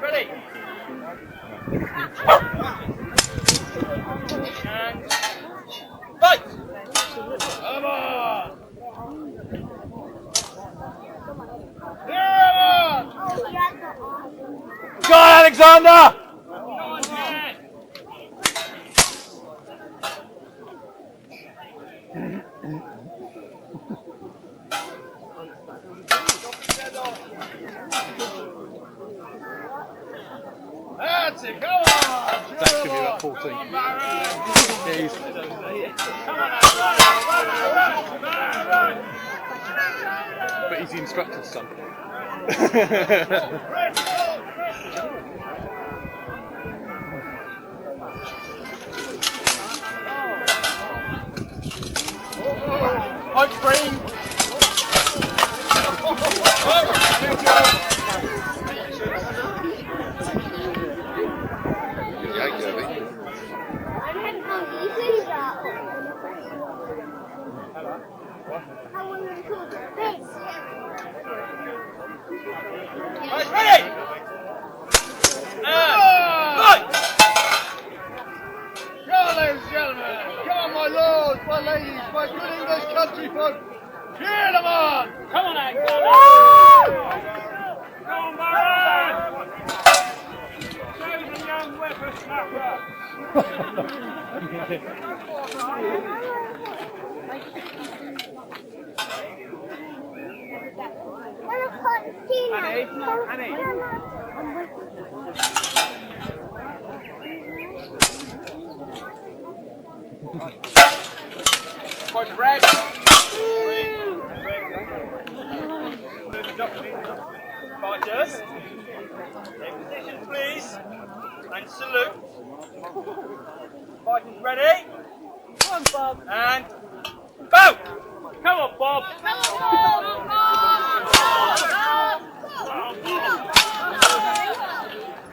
Ready? And fight! Come on! Go on, Alexander! That's it, go on! That should be about 14. Come on, Baron! But he's the instructor's son. I'm free! Ready! Fight! Go on, ladies and gentlemen! Go on, my lords, my ladies, my good English country folk! Cheer them on! Come on, Ag! Go on, Baron! Show the young whippersnapper! Annie. Point red. Fighters, take position please, and salute. Fighters ready? Come on, Bob. And bow! Come on, Bob.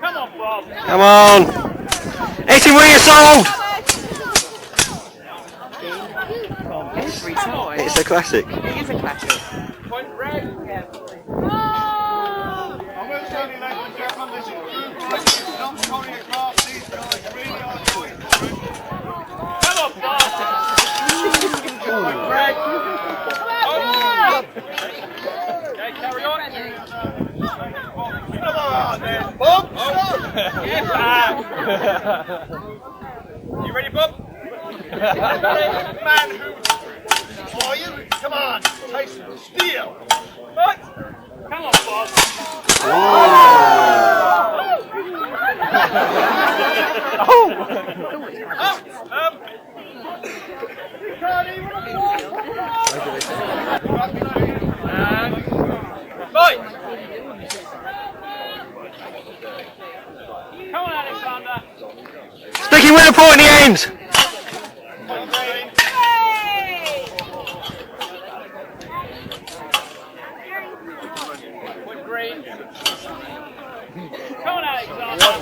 Come on, Bob. Come on! 18 where you're sold! It's a classic. It is a classic. Point red. Yeah. I'm going to tell you, ladies and gentlemen, this is true fighting. Not choreographed. These guys really are doing it. Come on, Bob. Point red. Okay, carry on. Come on, then, Bob. Get back. You ready, Bob? Man who are you? Come on, taste the steel. Right. Come on, Bob. And fight. Come on, Alexander. Sticky winner point in the ends! Come on, Alexander.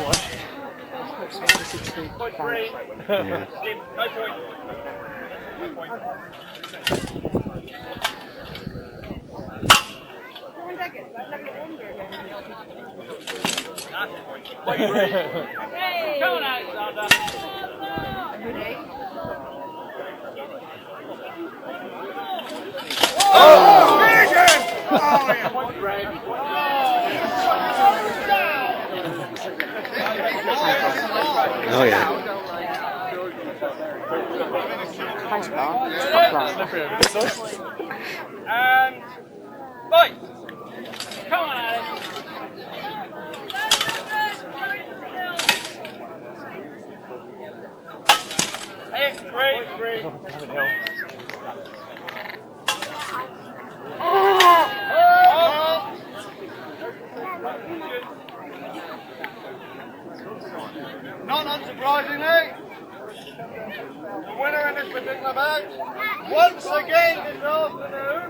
Point three. Skip. No point. No point. That's the point. Point three. Come on, Alexander. Oh! Point three. Oh yeah. Thanks, Carl. And fight! Come on, Alex. It's great. Not unsurprisingly, the winner in this particular match, once again this afternoon,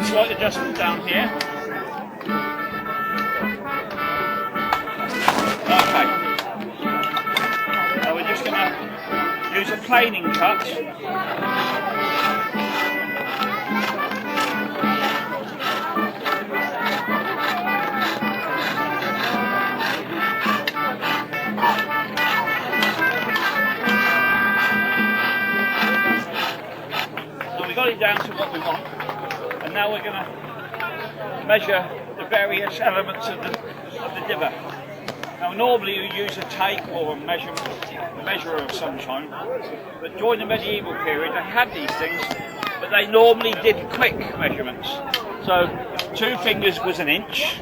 slight adjustment down here. Okay. Now we're just going to use a planing cut. Got it down to what we want, and now we're going to measure the various elements of the dibber. Now normally you use a tape or a measurer of some kind, but during the medieval period they had these things, but they normally did quick measurements. So 2 fingers was 1 inch,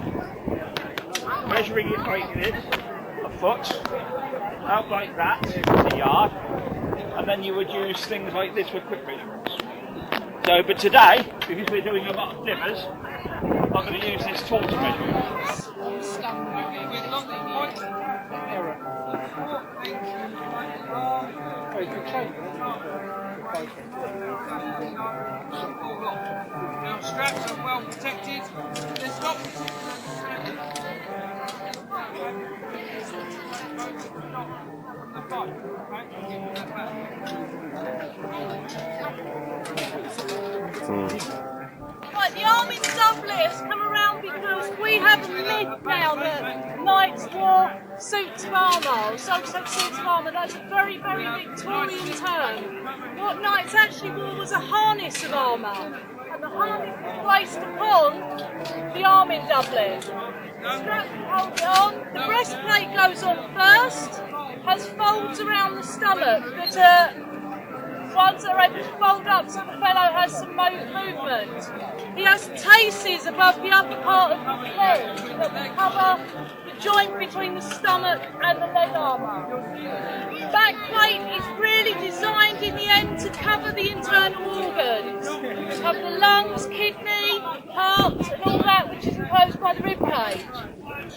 measuring it like this, a foot, out like that, a yard, and then you would use things like this for quick measurements. So, but today, because we're doing a lot of dibbers, I'm going to use this tool to measure. Now straps are well protected. There's not Right, the army doublets has come around because we have a myth now that knights wore suits of armour, or so-so suits of armour. That's a very, very Victorian term. What knights actually wore was a harness of armour, and the harness was placed upon the army doublet. Strap hold it on. The breastplate goes on first, has folds around the stomach that ones that are able to fold up so the fellow has some movement. He has taces above the upper part of the leg that will cover the joint between the stomach and the leg armour. The back plate is really designed in the end to cover the internal organs, cover the lungs, kidney, heart and all that which is enclosed by the rib cage.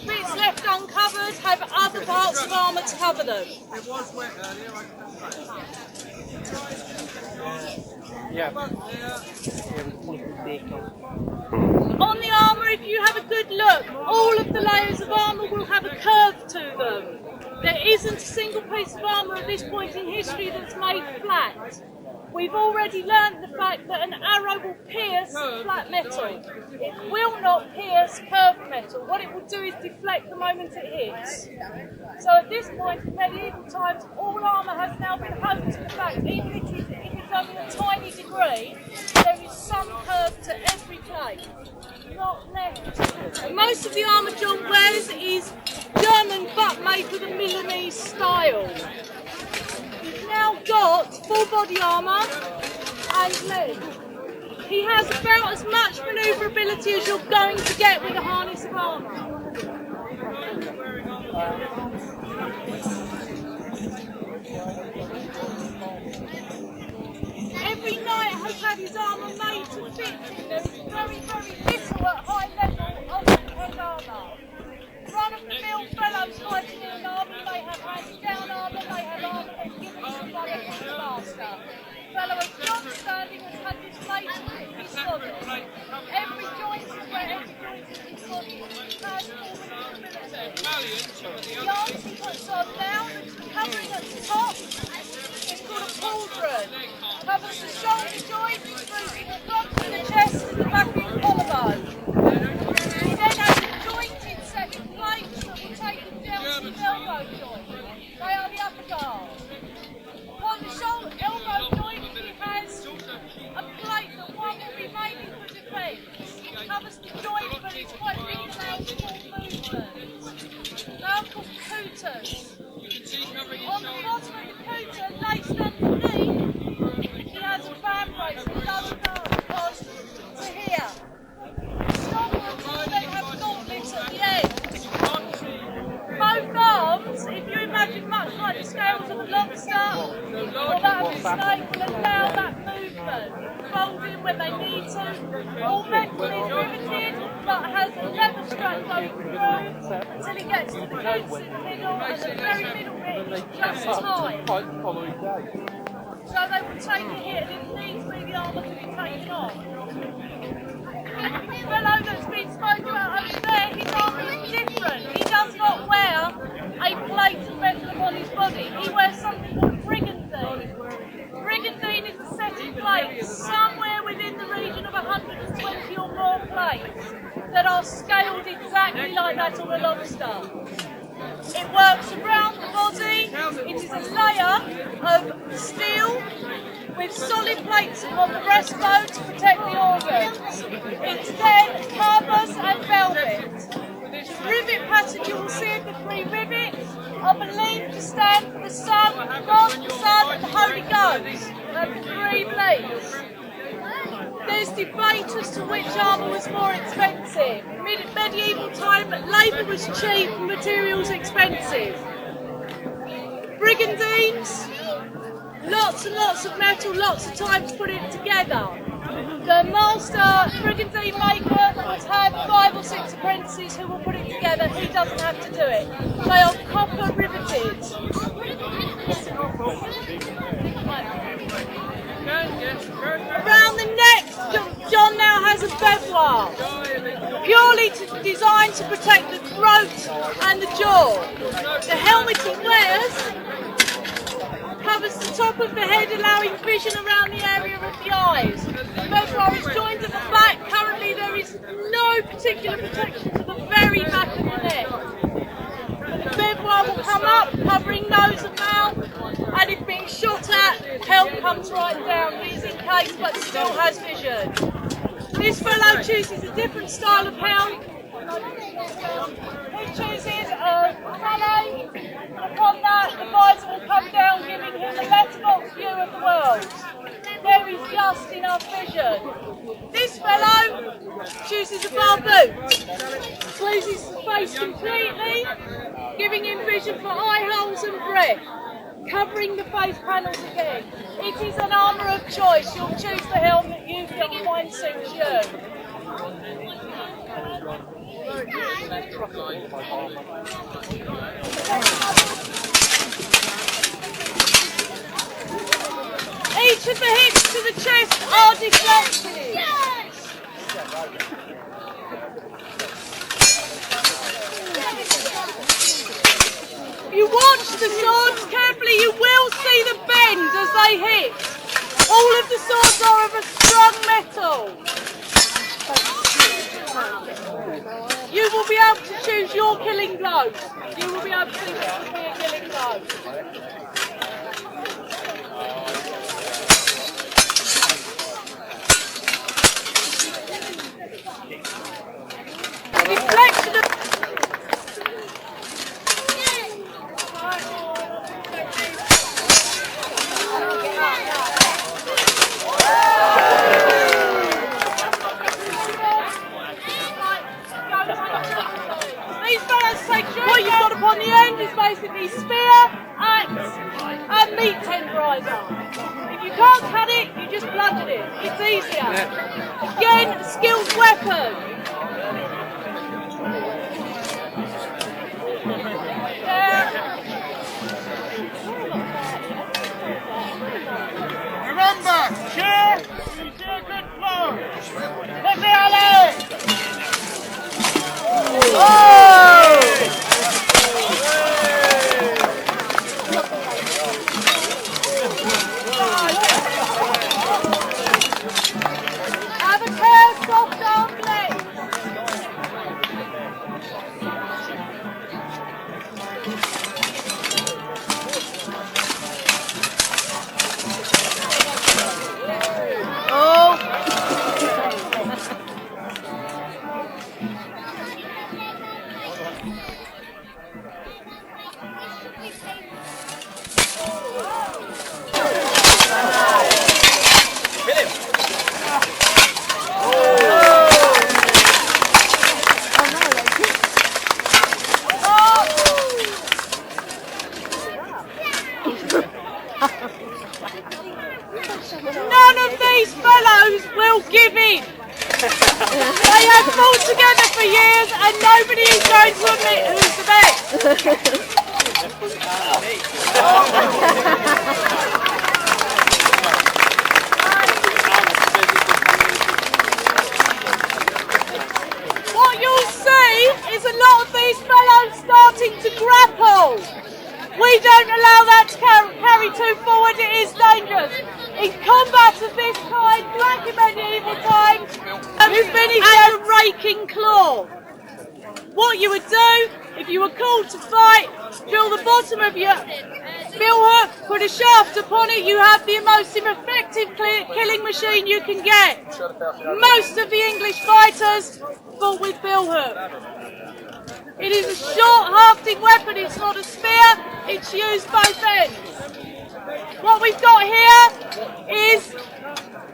Bits left uncovered have other parts of armour to cover them. It was wet earlier, I can say. On the armour, if you have a good look, all of the layers of armour will have a curve to them. There isn't a single piece of armour at this point in history that's made flat. We've already learned the fact that an arrow will pierce flat metal. It will not pierce curved metal. What it will do is deflect the moment it hits. So at this point in medieval times, all armour has now been honed to the fact, even if it's only a tiny degree, there is some curve to every plate. Not left. And most of the armour John wears is German but made with a Milanese style. He's now got full body armour and legs. He has about as much manoeuvrability as you're going to get with a harness of armour. Every knight has had his armour made to fit him. There is very, very little at high level of head armour. Run-of-the-mill fellows fighting in an army may have hand-down armour, may have armour that's given to them by their master. Fellow of John Standing has had this made to fit his body. Every joint is where every joint is his body. It has full manoeuvrability. The arms he puts on now, covering at the top, is called a pauldron. Covers the shoulder joint, through the front of the chest and the back of the collarbone. He then has a jointed set of plates that will take him down to the elbow joint. They are the upper guard. Upon the shoulder elbow joint, he has a plate that one will be mainly for defence. It covers the joint, but it's quite big and allows full movement. They are called cooters. On the bottom of the cooter, laced underneath, he has a fan brace with lower guard past to here. They have gauntlets at the end. Both arms, if you imagine much like the scales of a lobster or that of a snake, will allow that movement. Fold in when they need to. All metal is riveted, but has a leather strap going through until it gets to the boots in the middle, and the very middle bit is just tight. So they will take a hit, and it needs to be the armour to be taken off. plates that are scaled exactly like that on a lobster. It works around the body. It is a layer of steel with solid plates on the breastbone to protect the organs. It's then canvas and velvet. The rivet pattern you will see of the 3 rivets are believed to stand for the Son, God, the Son and the Holy Ghost of the 3 bleeds. There's debate as to which armour was more expensive. In medieval time, labour was cheap and materials expensive. Brigandines, lots and lots of metal, lots of time to put it together. The master brigandine maker would have 5 or 6 apprentices who will put it together. He doesn't have to do it. They are copper riveted. Around the neck, John now has a bevoir, purely designed to protect the throat and the jaw. The helmet he wears covers the top of the head, allowing vision around the area of the eyes. The bevoir is joined at the back. Currently there is no particular protection to the very back of the neck. The bevoir will come up, covering nose and mouth, and if being shot at, help comes right down. He is encased but still has vision. This fellow chooses a different style of helm. He chooses a pallet. Upon that, the visor will come down, giving him a letterbox view of the world. There is just enough vision. This fellow chooses a bar boot. Closes the face completely, giving him vision for eye holes and breath, covering the face panels again. It is an armour of choice. You'll choose the helm that you find suits you. Each of the hips to the chest are deflected. If you watch the swords carefully, you will see the bend as they hit. All of the swords are of a strong metal. You will be able to choose your killing blows. You will be able to see which will be a killing blow. Deflection of what you've got upon the end is basically spear, axe and meat tenderizer. If you can't cut it, you just bludgeon it. It's easier. Again, a skilled weapon. Remember, share, you do a good flow. Let me alley. Oh! Have a pair of soft arm blades. Oh! None of these fellows will give in. They have fought together for years and nobody is going to admit who's the best. What you'll see is a lot of these fellows starting to grapple. We don't allow that to carry too forward, it is dangerous. In combat of this kind, like in medieval times, you've been fishing claw. What you would do, if you were called to fight, drill the bottom of your bill hook, put a shaft upon it, you have the most effective killing machine you can get. Most of the English fighters fought with bill hook. It is a short hafting weapon, it's not a spear, it's used both ends. What we've got here is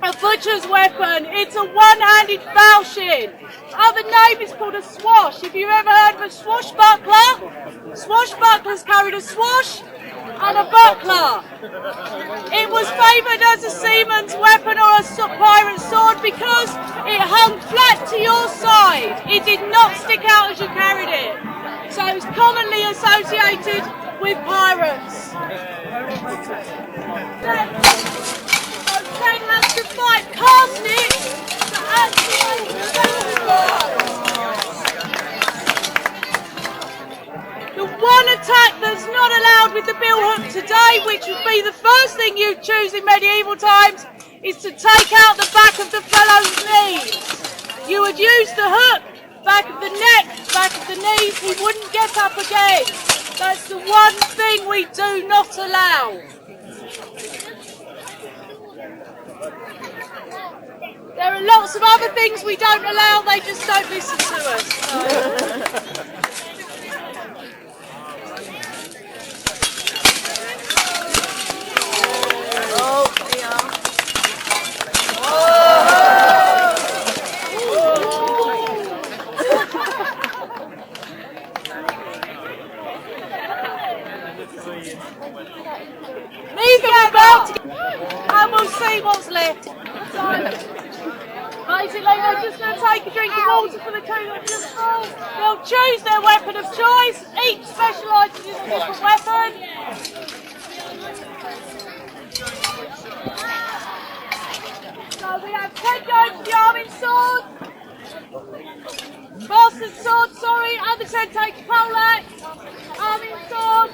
a butcher's weapon. It's a one-handed falchion. Other name is called a swash. If you've ever heard of a swashbuckler, swashbucklers carried a swash and a buckler. It was favoured as a seaman's weapon or a pirate sword because it hung flat to your side. It did not stick out as you carried it. So it's commonly associated with pirates. Then has to fight past it to activate the The one attack that's not allowed with the bill hook today, which would be the first thing you'd choose in medieval times, is to take out the back of the fellow's knees. You would use the hook, back of the neck, back of the knees, he wouldn't get up again. That's the one thing we do not allow. There are lots of other things we don't allow, they just don't listen to us. Oh, yeah. Leave it about and we'll see what's left. Basically, they're just going to take a drink of water for the two that just fall. They'll choose their weapon of choice. Each specialises in a different weapon. So we have 10 goes for the arming sword. Bastard sword, sorry. Other 10 take a poleaxe. Arming sword.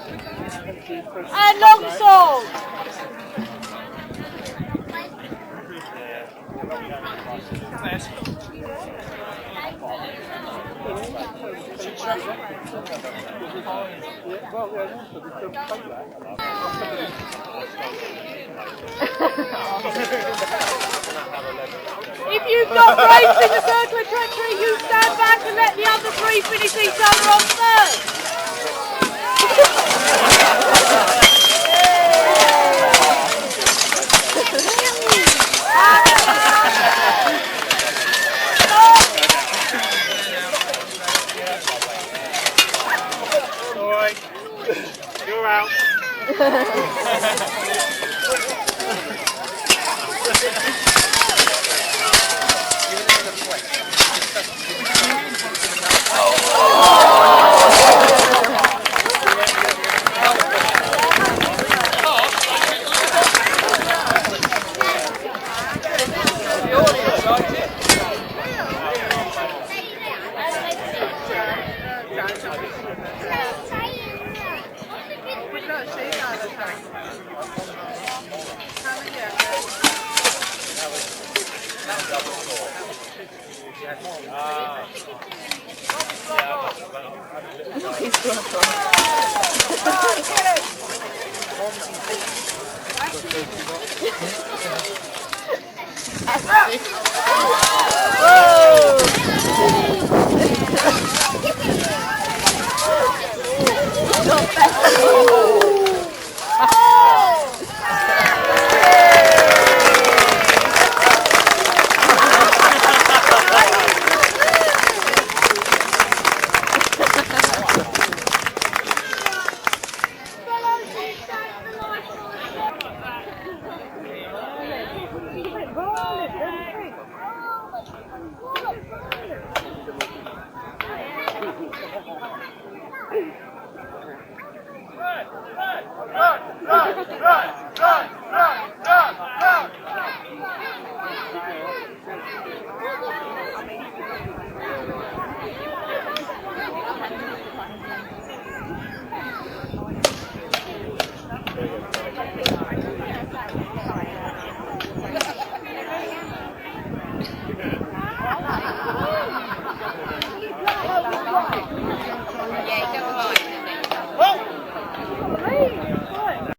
And long sword. If you've got brains in the circle of treachery, you stand back and let the other three finish each other off first. Alright, you're out. Whoa!